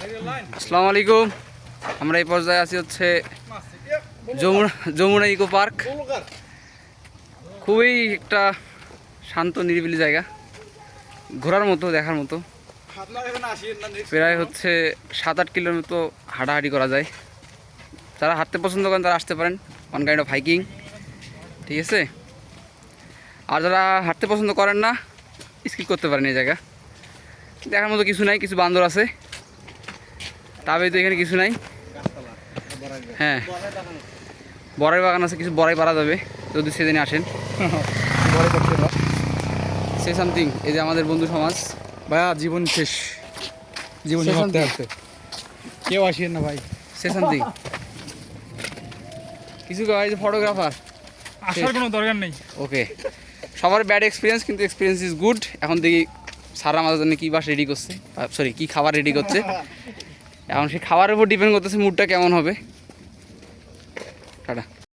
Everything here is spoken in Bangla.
আসসালামু আলাইকুম। আমরা এই পর্যায়ে আছি হচ্ছে যমুনা ইকো পার্ক। খুবই একটা শান্ত নিরিবিলি জায়গা, ঘোরার মতো, দেখার মতো। প্রায় হচ্ছে 7-8 কিলোর মতো হাঁটাহাঁটি করা যায়। যারা হাঁটতে পছন্দ করেন তারা আসতে পারেন, ওয়ান কাইন্ড অফ হাইকিং, ঠিক আছে। আর যারা হাঁটতে পছন্দ করেন না, স্কিপ করতে পারেন। এই জায়গা দেখার মতো কিছু নাই, কিছু বান্দর আছে, তবে তো এখানে কিছু নাই। হ্যাঁ, বড়াই বাগান আছে, কিছু বড়াই পারা যাবে যদি সেদিনে আসেন। Say something. এই যে আমাদের বন্ধু সমাজ ভাইয়া, জীবন শেষ, জীবন ভাবতে আসছে, কেউ আসেন না ভাই। সে সামথিং কিছু গাই যে ফটোগ্রাফার আসার কোনো দরকার নেই। ওকে, সবার ব্যাড এক্সপিরিয়েন্স, কিন্তু এক্সপিরিয়েন্স ইজ গুড। এখন দেখি সারা আমাদের জন্য কী বাস রেডি করছে, সরি কী খাবার রেডি করছে। এখন সেই খাবারের উপর ডিপেন্ড করতেছে মুডটা কেমন হবে। টাটা।